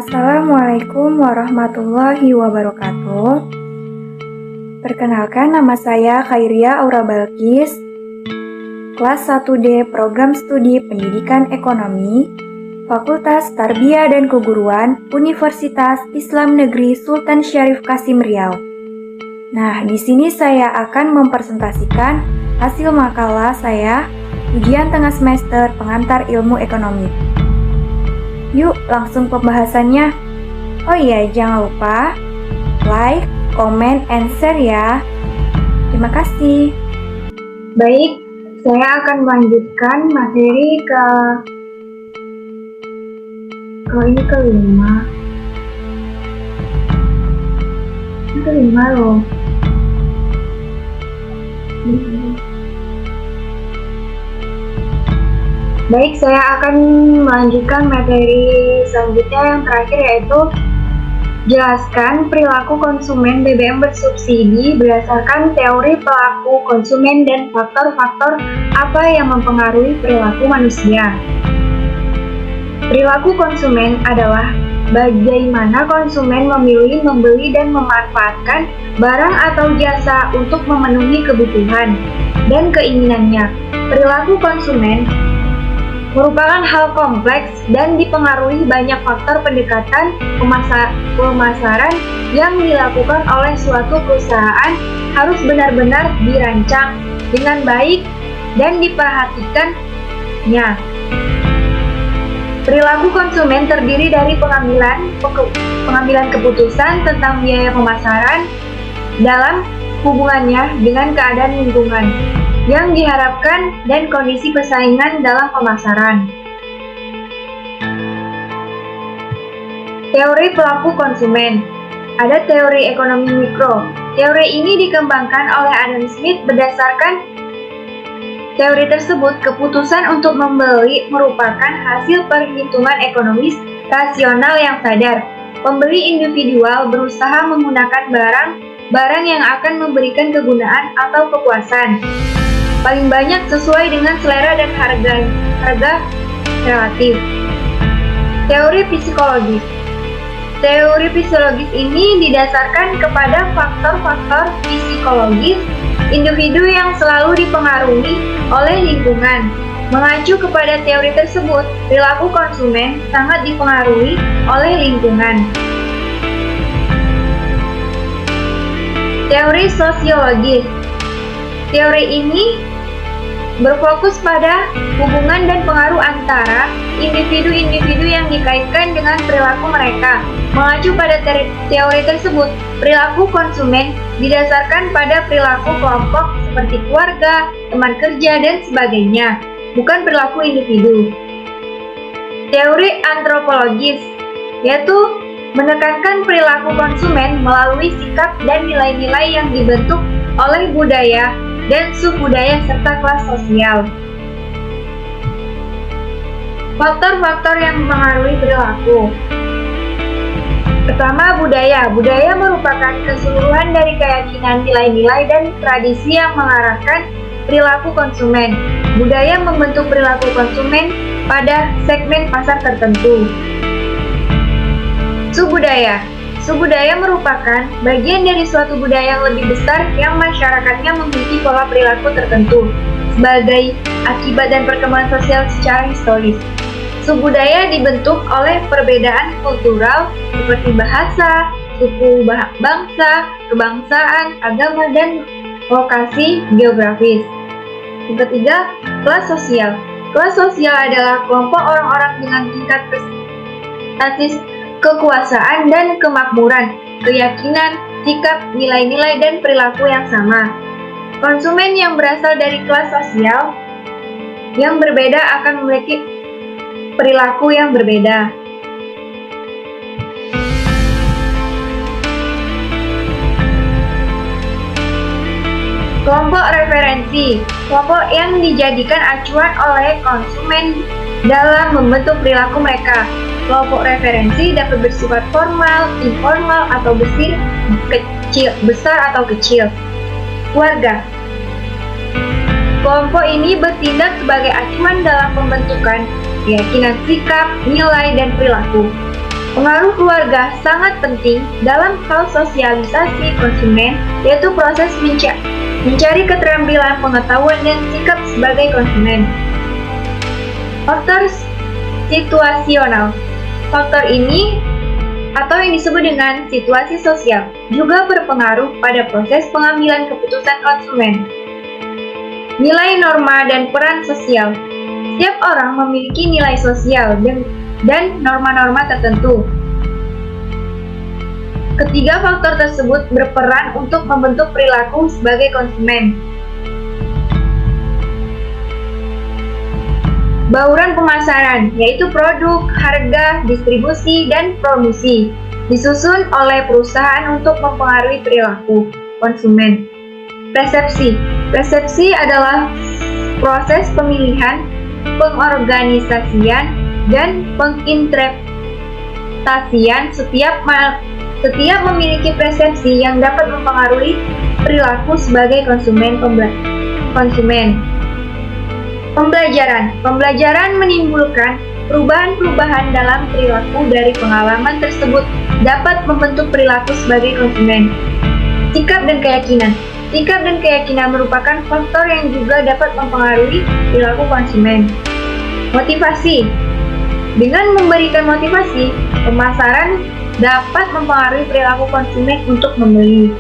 Assalamualaikum warahmatullahi wabarakatuh. Perkenalkan, nama saya Khairia Aura Balkis, kelas 1D Program Studi Pendidikan Ekonomi, Fakultas Tarbiyah dan Keguruan, Universitas Islam Negeri Sultan Syarif Kasim Riau. Nah, di sini saya akan mempresentasikan hasil makalah saya, ujian tengah semester pengantar ilmu ekonomi. Yuk, langsung pembahasannya. Oh iya, jangan lupa like, comment, and share ya. Terima kasih. Baik, saya akan melanjutkan materi kelima. Ini kelima loh. Baik, saya akan melanjutkan materi selanjutnya yang terakhir, yaitu jelaskan perilaku konsumen BBM bersubsidi berdasarkan teori pelaku konsumen dan faktor-faktor apa yang mempengaruhi perilaku manusia. Perilaku konsumen adalah bagaimana konsumen memilih, membeli, dan memanfaatkan barang atau jasa untuk memenuhi kebutuhan dan keinginannya. Perilaku konsumen merupakan hal kompleks dan dipengaruhi banyak faktor pendekatan pemasaran yang dilakukan oleh suatu perusahaan harus benar-benar dirancang dengan baik dan diperhatikannya. Perilaku konsumen terdiri dari pengambilan keputusan tentang biaya pemasaran dalam hubungannya dengan keadaan lingkungan yang diharapkan dan kondisi persaingan dalam pemasaran. Teori pelaku konsumen. Ada teori ekonomi mikro. Teori ini dikembangkan oleh Adam Smith. Berdasarkan teori tersebut, keputusan untuk membeli merupakan hasil perhitungan ekonomis rasional yang sadar. Pembeli individual berusaha menggunakan barang yang akan memberikan kegunaan atau kepuasan paling banyak sesuai dengan selera dan harga relatif. Teori psikologis. Teori psikologis ini didasarkan kepada faktor-faktor psikologis individu yang selalu dipengaruhi oleh lingkungan. Mengacu kepada teori tersebut, perilaku konsumen sangat dipengaruhi oleh lingkungan. Teori sosiologis. Teori ini berfokus pada hubungan dan pengaruh antara individu-individu yang dikaitkan dengan perilaku mereka. Mengacu pada teori tersebut, perilaku konsumen didasarkan pada perilaku kelompok seperti keluarga, teman kerja, dan sebagainya, bukan perilaku individu. Teori antropologis, yaitu menekankan perilaku konsumen melalui sikap dan nilai-nilai yang dibentuk oleh budaya dan subbudaya serta kelas sosial. Faktor-faktor yang mempengaruhi perilaku. Pertama, budaya. Budaya merupakan keseluruhan dari keyakinan, nilai-nilai, dan tradisi yang mengarahkan perilaku konsumen. Budaya membentuk perilaku konsumen pada segmen pasar tertentu. Subbudaya. Subbudaya merupakan bagian dari suatu budaya yang lebih besar yang masyarakatnya memiliki pola perilaku tertentu sebagai akibat dan perkembangan sosial secara historis. Subbudaya dibentuk oleh perbedaan kultural seperti bahasa, suku bangsa, kebangsaan, agama, dan lokasi geografis. Yang ketiga, kelas sosial. Kelas sosial adalah kelompok orang-orang dengan tingkat status kekuasaan dan kemakmuran, keyakinan, sikap, nilai-nilai, dan perilaku yang sama. Konsumen yang berasal dari kelas sosial yang berbeda akan memiliki perilaku yang berbeda. Kelompok referensi, kelompok yang dijadikan acuan oleh konsumen dalam membentuk perilaku mereka. Kelompok referensi dapat bersifat formal, informal, atau besar atau kecil. Keluarga. Kelompok ini bertindak sebagai acuan dalam pembentukan keyakinan, sikap, nilai, dan perilaku. Pengaruh keluarga sangat penting dalam hal sosialisasi konsumen, yaitu proses mencari keterampilan, pengetahuan, dan sikap sebagai konsumen. Faktor situasional. Faktor ini atau yang disebut dengan situasi sosial juga berpengaruh pada proses pengambilan keputusan konsumen. Nilai, norma, dan peran sosial. Setiap orang memiliki nilai sosial dan norma-norma tertentu. Ketiga faktor tersebut berperan untuk membentuk perilaku sebagai konsumen. Bauran pemasaran, yaitu produk, harga, distribusi, dan promosi, disusun oleh perusahaan untuk mempengaruhi perilaku konsumen. Persepsi. Persepsi adalah proses pemilihan, pengorganisasian, dan penginterpretasian setiap memiliki persepsi yang dapat mempengaruhi perilaku sebagai konsumen. Pembelajaran menimbulkan perubahan-perubahan dalam perilaku dari pengalaman tersebut dapat membentuk perilaku sebagai konsumen. Sikap dan keyakinan. Sikap dan keyakinan merupakan faktor yang juga dapat mempengaruhi perilaku konsumen. Motivasi. Dengan memberikan motivasi, pemasaran dapat mempengaruhi perilaku konsumen untuk membeli.